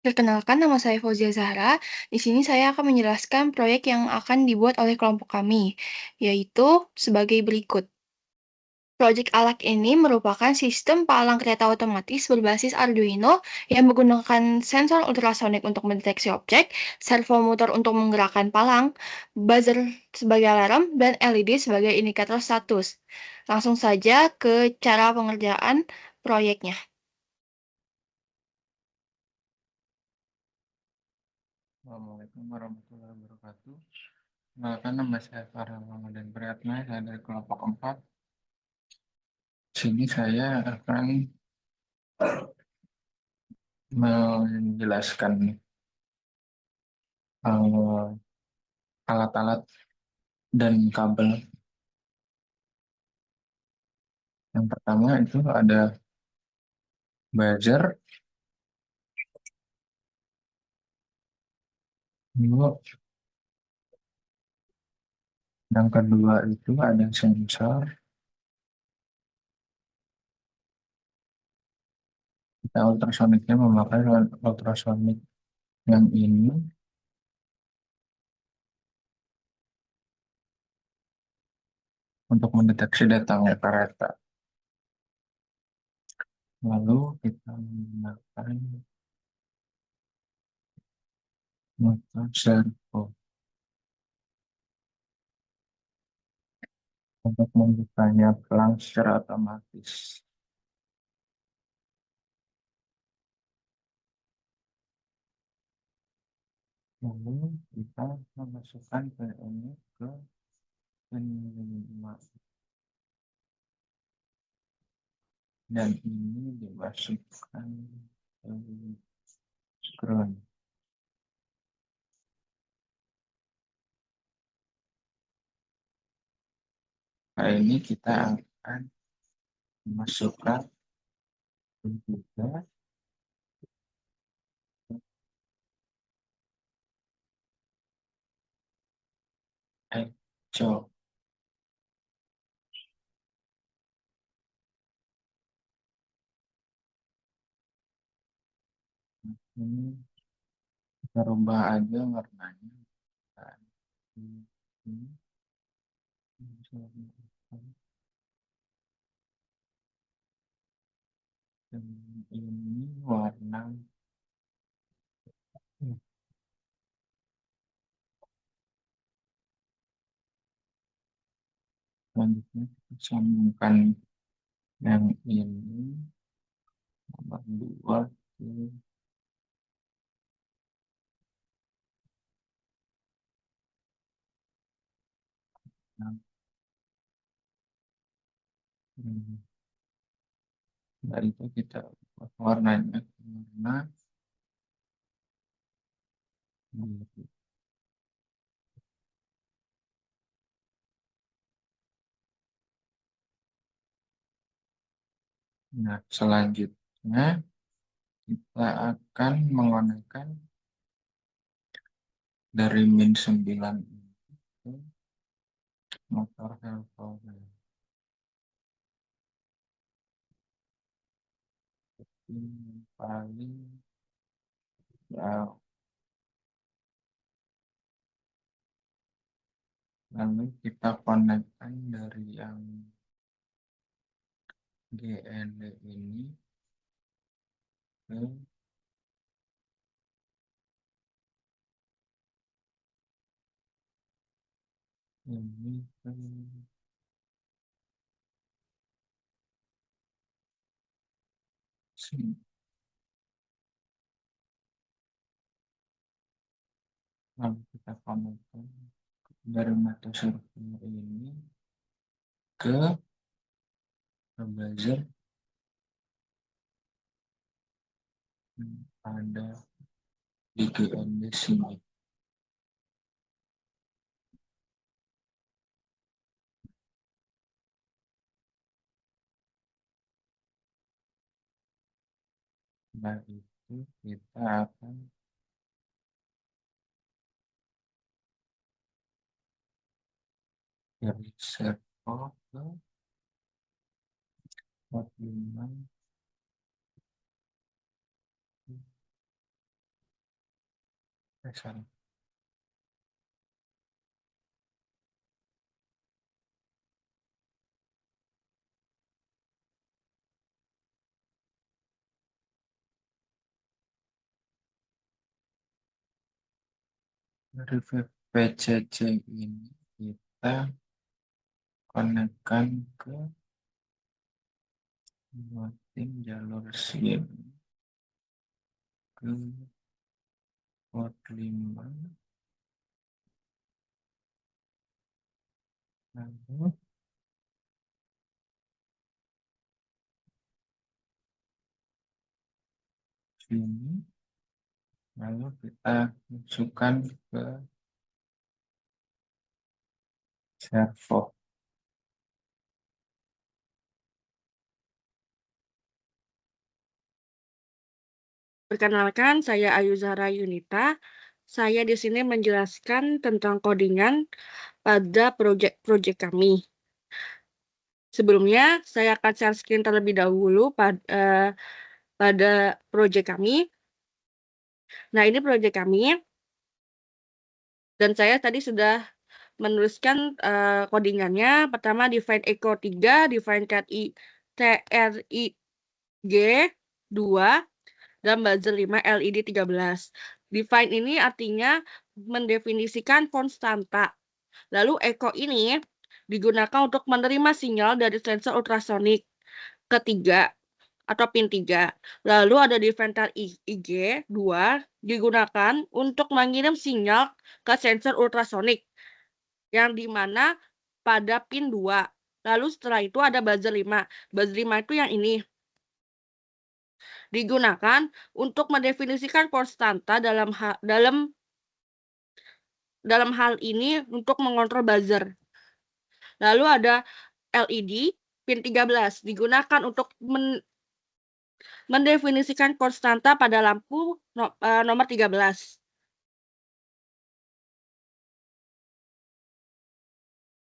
Perkenalkan, nama saya Fauzia Zahra. Di sini saya akan menjelaskan proyek yang akan dibuat oleh kelompok kami, yaitu sebagai berikut. Proyek ALAK ini merupakan sistem palang kereta otomatis berbasis Arduino yang menggunakan sensor ultrasonik untuk mendeteksi objek, servo motor untuk menggerakkan palang, buzzer sebagai alarm, dan LED sebagai indikator status. Langsung saja ke cara pengerjaan proyeknya. Assalamualaikum warahmatullahi wabarakatuh. Kenalkan, nama saya Farhan Ramadan Priyatna, saya dari kelompok 4. Sini saya akan menjelaskan eh, alat-alat dan kabel. Yang pertama itu ada buzzer, lalu yang kedua itu ada sensor. Kita ultrasoniknya memakai ultrasonik yang ini untuk mendeteksi datangnya kereta. Lalu kita menggunakan motor servo untuk membukanya pelang secara otomatis. Lalu kita memasukkan PLN ke penerima dan ini dimasukkan ke ground. Nah, ini kita akan memasukkan juga eco. Ini kita rubah aja warnanya. Nah, ini dan ini warna selanjutnya kita sambungkan yang ini nomor 2 ke yang ini. Dari itu kita ubah warnanya ke warna biru. Nah, selanjutnya kita akan menggunakan dari min 9 ini ke motor helper yang paling jauh. Lalu kita konekkan dari yang GND ini ke ini ke sini. Lalu kita konekkan dari mata server ini ke buzzer yang ada di GND sini. Nah, itu kita akan dari server ke 45 Sorry. Dari PCC ini kita konekkan ke tim jalur SIM ke port 5, lalu sini, lalu kita masukkan ke servo. Perkenalkan, saya Ayu Zahra Yunita. Saya di sini menjelaskan tentang codingan pada proyek kami. Sebelumnya, saya akan share screen terlebih dahulu pada proyek kami. Nah, ini proyek kami. Dan saya tadi sudah menuliskan codingannya. Pertama, define echo 3, define TRIG 2, dan buzzer 5 LED 13. Define ini artinya mendefinisikan konstanta. Lalu echo ini digunakan untuk menerima sinyal dari sensor ultrasonik ketiga atau pin 3. Lalu ada define IG 2 digunakan untuk mengirim sinyal ke sensor ultrasonik yang dimana pada pin 2. Lalu setelah itu ada buzzer 5. Buzzer 5 itu yang ini. Digunakan untuk mendefinisikan konstanta dalam hal ini untuk mengontrol buzzer. Lalu ada LED pin 13 digunakan untuk mendefinisikan konstanta pada lampu nomor 13.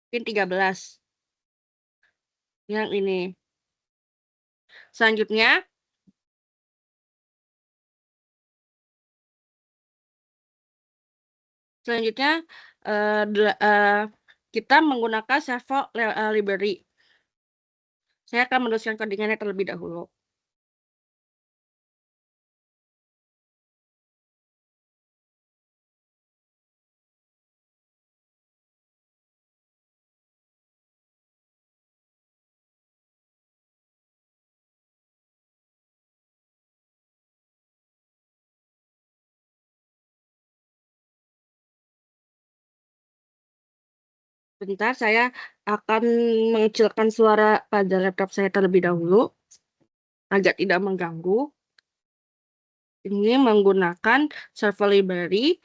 Pin 13. Yang ini. Selanjutnya kita menggunakan servo library. Saya akan menuliskan codingannya terlebih dahulu. Bentar, saya akan mengecilkan suara pada laptop saya terlebih dahulu, agar tidak mengganggu. Ini menggunakan server library,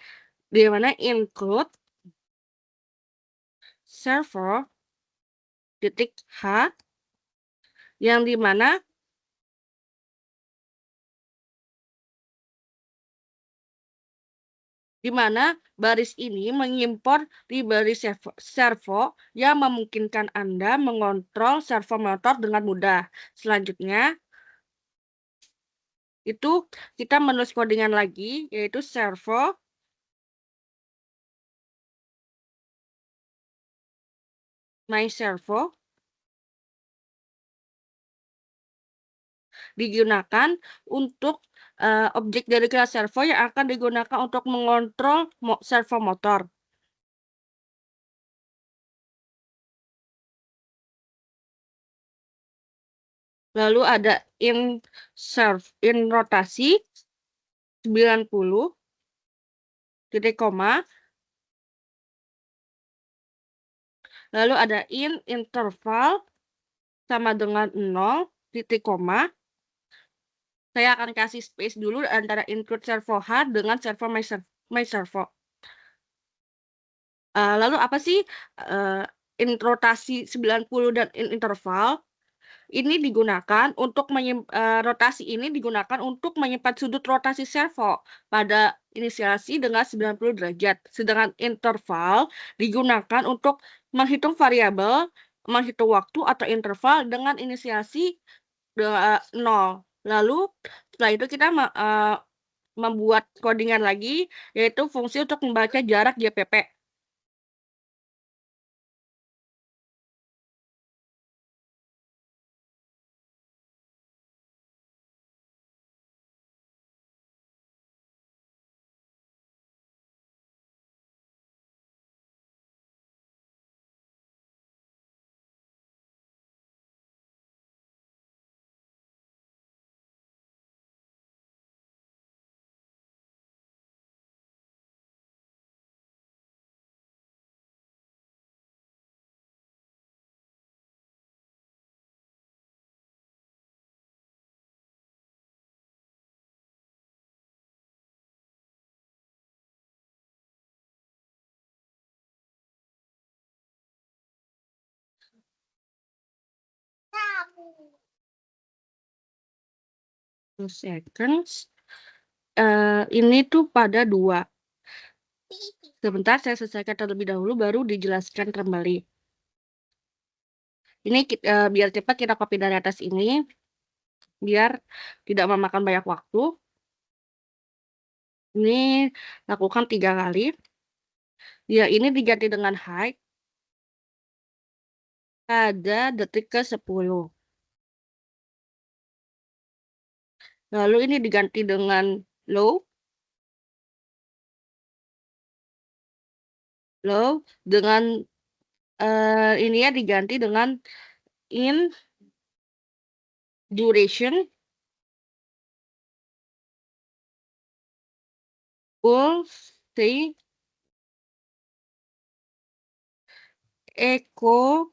di mana include server .h, yang dimana baris ini mengimpor library servo yang memungkinkan Anda mengontrol servo motor dengan mudah. Selanjutnya, itu kita menulis codingan lagi, yaitu servo my servo digunakan untuk objek dari kelas servo yang akan digunakan untuk mengontrol servo motor. Lalu ada in rotasi 90 titik koma. Lalu ada in interval sama dengan 0 titik koma. Saya akan kasih space dulu antara include servo H dengan servo my servo. Lalu apa sih in rotasi 90 dan in interval? Ini digunakan untuk rotasi ini digunakan untuk menyimpan sudut rotasi servo pada inisiasi dengan 90 derajat. Sedangkan interval digunakan untuk menghitung variabel, menghitung waktu atau interval dengan inisiasi 0. Lalu setelah itu kita membuat codingan lagi, yaitu fungsi untuk membaca jarak JPP. Seconds. Ini tuh pada 2. Sebentar, saya selesaikan terlebih dahulu, baru dijelaskan kembali. Ini biar cepat kita copy dari atas ini, biar tidak memakan banyak waktu. Ini lakukan 3 kali. Ya, ini diganti dengan high pada detik ke-10. Lalu ini diganti dengan low dengan ini ya diganti dengan in duration full stay echo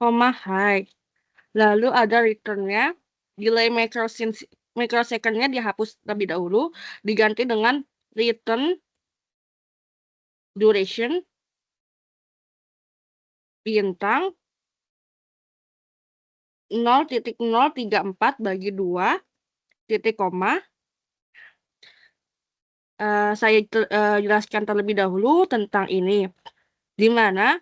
high. Lalu ada returnnya, delay microsecond-nya dihapus terlebih dahulu, diganti dengan return duration bintang 0,034 bagi 2 titik koma. Saya jelaskan terlebih dahulu tentang ini, di mana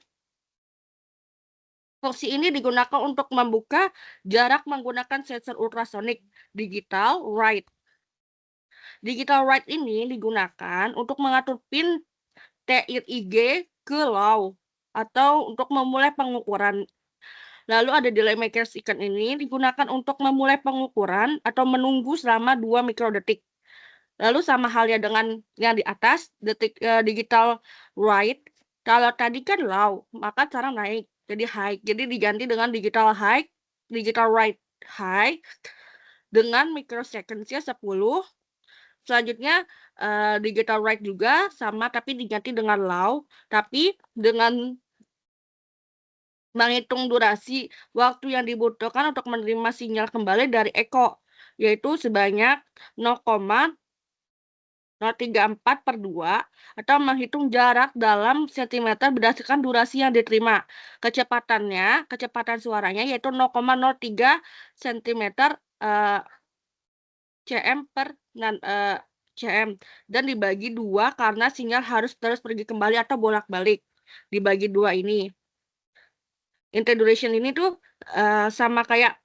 fungsi ini digunakan untuk membuka jarak menggunakan sensor ultrasonik digital write. Digital write ini digunakan untuk mengatur pin TIG ke low atau untuk memulai pengukuran. Lalu ada delay microsecond ini digunakan untuk memulai pengukuran atau menunggu selama 2 mikrodetik. Lalu sama halnya dengan yang di atas, digital write. Kalau tadi kan low, maka cara naik jadi high. Jadi diganti dengan digital write high dengan microsecond-nya 10. Selanjutnya digital write juga sama, tapi diganti dengan low, tapi dengan menghitung durasi waktu yang dibutuhkan untuk menerima sinyal kembali dari echo, yaitu sebanyak 0,034/2 atau menghitung jarak dalam sentimeter berdasarkan durasi yang diterima. Kecepatan suaranya yaitu 0,03 cm cm per cm dan dibagi 2 karena sinyal harus terus pergi kembali atau bolak-balik. Dibagi 2 ini. Inter duration ini tuh sama kayak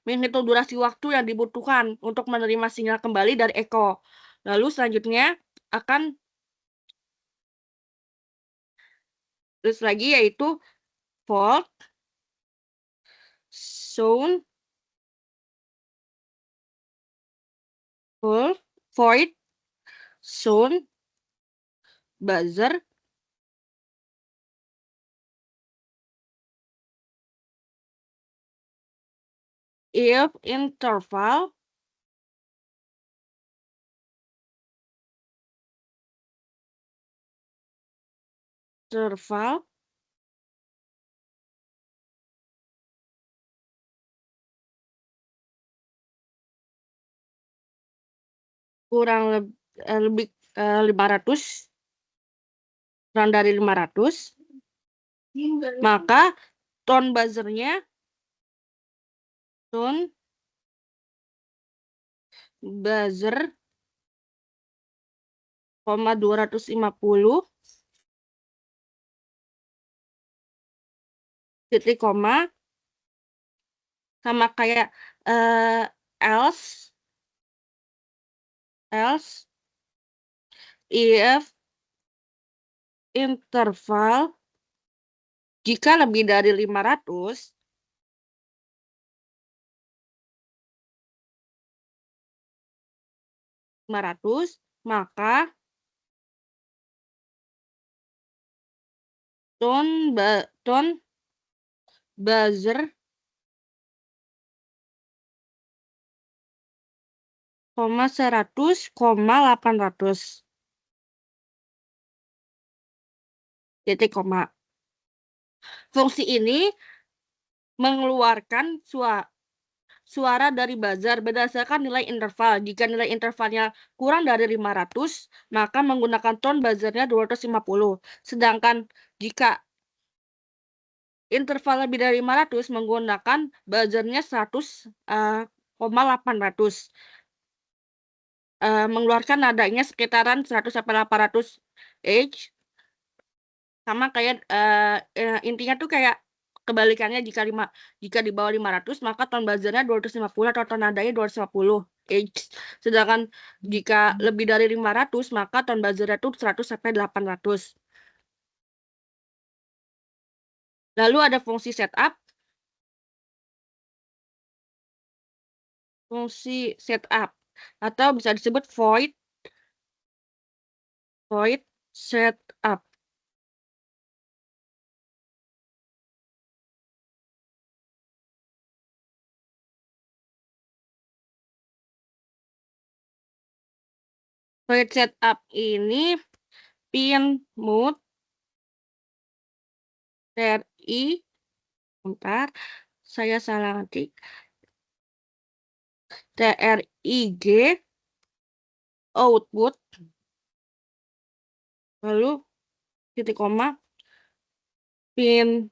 menghitung durasi waktu yang dibutuhkan untuk menerima sinyal kembali dari echo. Lalu selanjutnya akan terus lagi yaitu void zone buzzer if interval kurang lebih 500, kurang dari 500, maka tone buzzer-nya buzzer, 250 titik koma sama kayak else else if interval jika lebih dari 500 maka tone buzzer, 100, 800 titik koma. Fungsi ini mengeluarkan suara dari buzzer berdasarkan nilai interval. Jika nilai intervalnya kurang dari 500, maka menggunakan tone buzzernya 250. Sedangkan jika interval lebih dari 500 menggunakan buzzernya 100,800. Mengeluarkan nadanya sekitaran 100 sampai 800 Hz. Sama kayak intinya tuh kayak kebalikannya, jika di bawah 500 maka tone buzzernya 250 atau tone nadanya 250 Hz. Sedangkan jika lebih dari 500 maka tone buzzernya tuh 100 sampai 800. Lalu ada fungsi setup. Fungsi setup atau bisa disebut void setup. Void setup ini pin mode TRI, bentar, saya salah ngetik, TRIG output, lalu titik koma, pin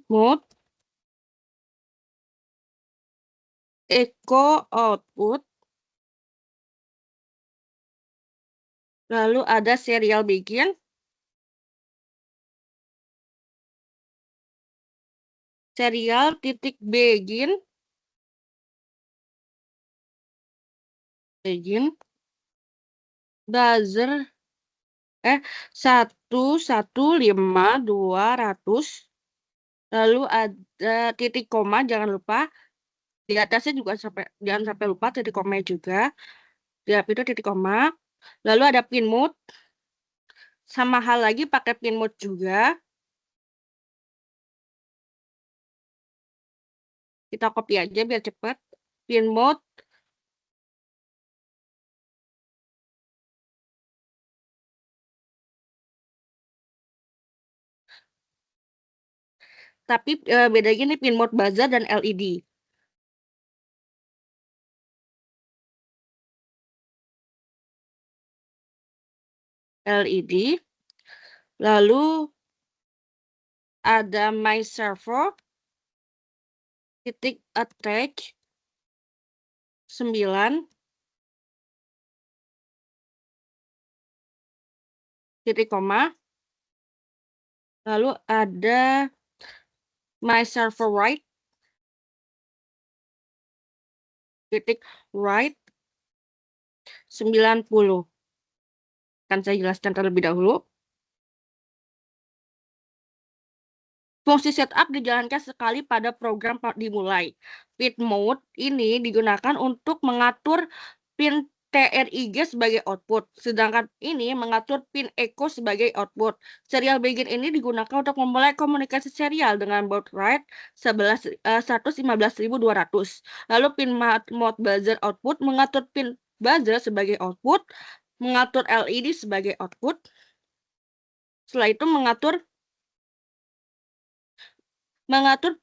mode echo output, lalu ada serial begin, serial titik begin, buzzer 115.200, lalu ada titik koma, jangan lupa di atasnya juga jangan sampai lupa titik koma juga, di itu titik koma, lalu ada pin mode, sama hal lagi pakai pin mode juga, kita copy aja biar cepat, pin mode tapi bedanya nih pin mode buzzer dan LED. LED, lalu ada my server titik attach 9 titik koma, lalu ada my server write titik write 90. Akan saya jelaskan terlebih dahulu. Fungsi setup dijalankan sekali pada program dimulai. Pin mode ini digunakan untuk mengatur pin TRIG sebagai output, sedangkan ini mengatur pin echo sebagai output. Serial begin ini digunakan untuk memulai komunikasi serial dengan baud rate 115.200. Lalu pin mode buzzer output mengatur pin buzzer sebagai output, mengatur LED sebagai output. Setelah itu mengatur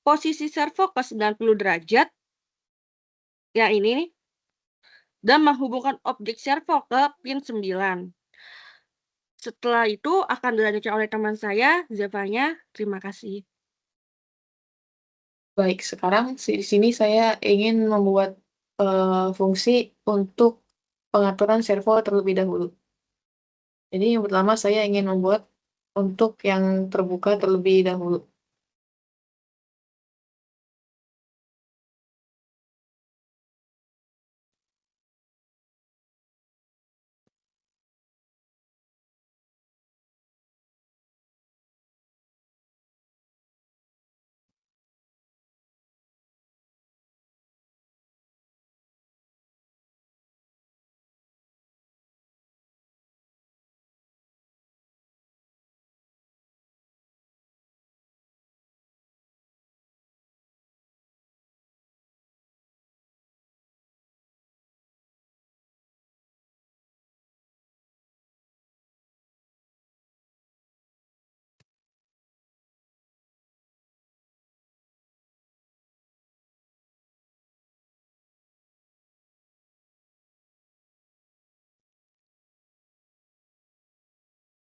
posisi servo ke 90 derajat, ya ini nih, dan menghubungkan objek servo ke pin 9. Setelah itu akan dilanjutkan oleh teman saya, Zevanya. Terima kasih. Baik, sekarang di sini saya ingin membuat fungsi untuk pengaturan servo terlebih dahulu. Jadi yang pertama saya ingin membuat untuk yang terbuka terlebih dahulu.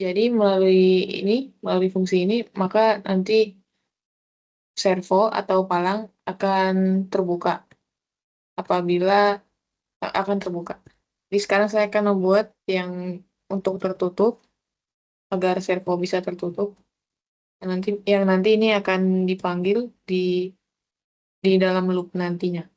Jadi melalui fungsi ini, maka nanti servo atau palang akan terbuka apabila akan terbuka. Jadi sekarang saya akan membuat yang untuk tertutup agar servo bisa tertutup. Yang nanti ini akan dipanggil di dalam loop nantinya.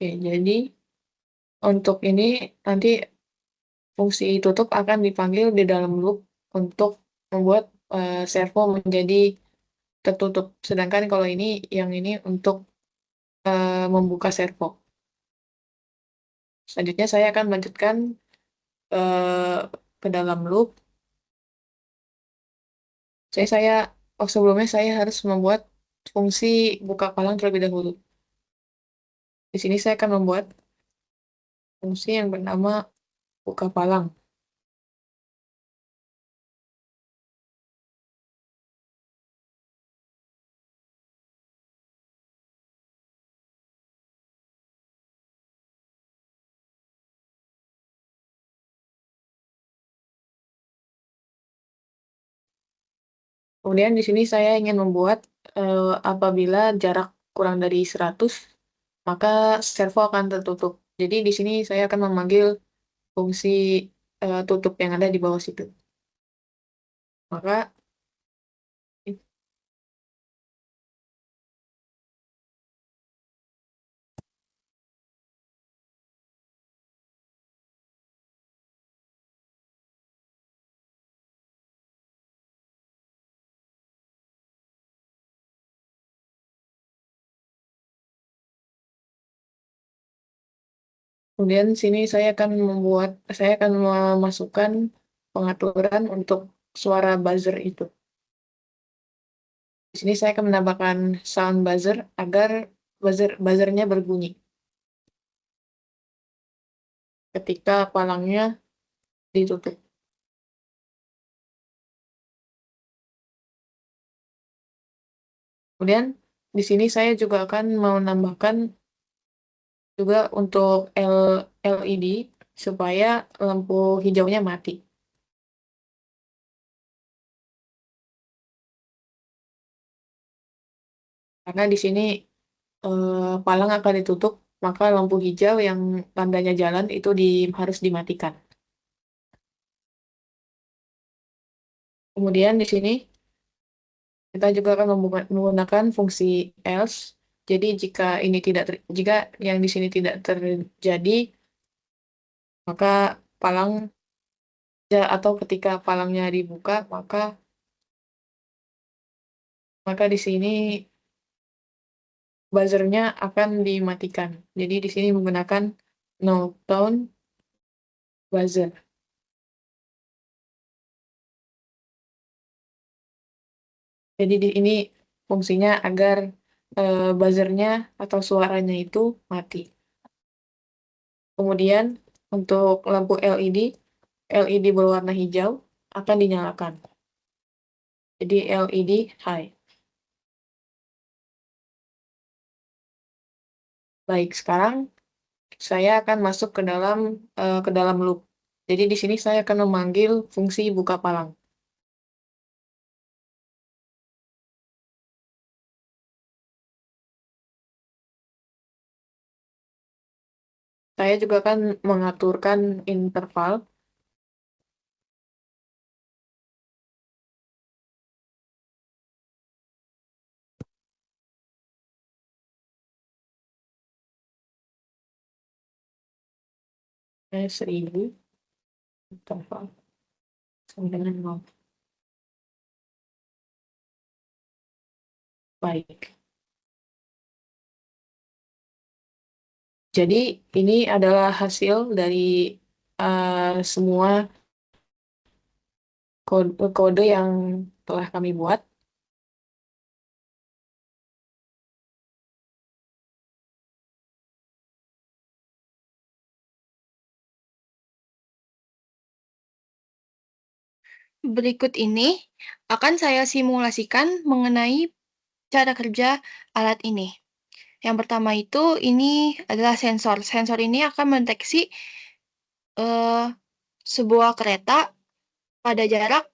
Oke, jadi untuk ini nanti fungsi tutup akan dipanggil di dalam loop untuk membuat servo menjadi tertutup. Sedangkan kalau yang ini untuk membuka servo. Selanjutnya saya akan melanjutkan eh, ke dalam loop. Sebelumnya saya harus membuat fungsi buka palang terlebih dahulu. Di sini saya akan membuat fungsi yang bernama buka palang. Kemudian di sini saya ingin membuat apabila jarak kurang dari 100, maka servo akan tertutup. Jadi di sini saya akan memanggil fungsi tutup yang ada di bawah situ. Maka kemudian sini saya akan memasukkan pengaturan untuk suara buzzer itu. Di sini saya akan menambahkan sound buzzer agar buzzernya berbunyi ketika palangnya ditutup. Kemudian di sini saya juga akan menambahkan juga untuk LED supaya lampu hijaunya mati. Karena di sini palang akan ditutup, maka lampu hijau yang tandanya jalan itu harus dimatikan. Kemudian di sini kita juga akan menggunakan fungsi else. Jadi jika yang di sini tidak terjadi, maka palang atau ketika palangnya dibuka, maka di sini buzzernya akan dimatikan. Jadi di sini menggunakan no tone buzzer. Jadi ini fungsinya agar buzzernya atau suaranya itu mati. Kemudian untuk lampu LED berwarna hijau akan dinyalakan. Jadi LED high. Baik, sekarang saya akan masuk ke dalam loop. Jadi di sini saya akan memanggil fungsi buka palang. Saya juga akan mengaturkan interval. 1000 interval sama dengan 0. Baik. Jadi ini adalah hasil dari semua kode yang telah kami buat. Berikut ini akan saya simulasikan mengenai cara kerja alat ini. Yang pertama itu, ini adalah sensor. Sensor ini akan mendeteksi sebuah kereta pada jarak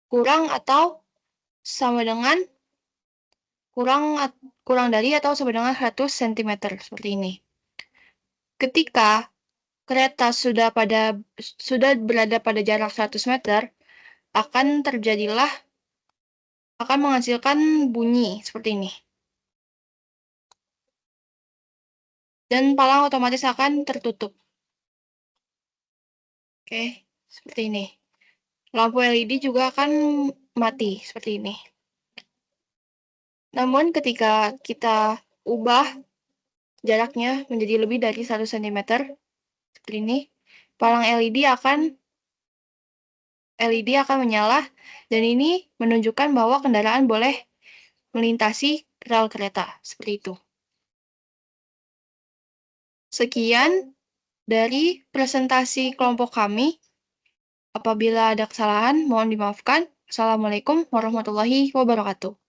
kurang atau sama dengan kurang dari atau sama dengan 100 cm seperti ini. Ketika kereta sudah berada pada jarak 100 meter, akan menghasilkan bunyi seperti ini. Dan palang otomatis akan tertutup. Oke, seperti ini. Lampu LED juga akan mati seperti ini. Namun ketika kita ubah jaraknya menjadi lebih dari 1 cm, seperti ini, palang LED akan menyala, dan ini menunjukkan bahwa kendaraan boleh melintasi rel kereta, seperti itu. Sekian dari presentasi kelompok kami. Apabila ada kesalahan, mohon dimaafkan. Assalamualaikum warahmatullahi wabarakatuh.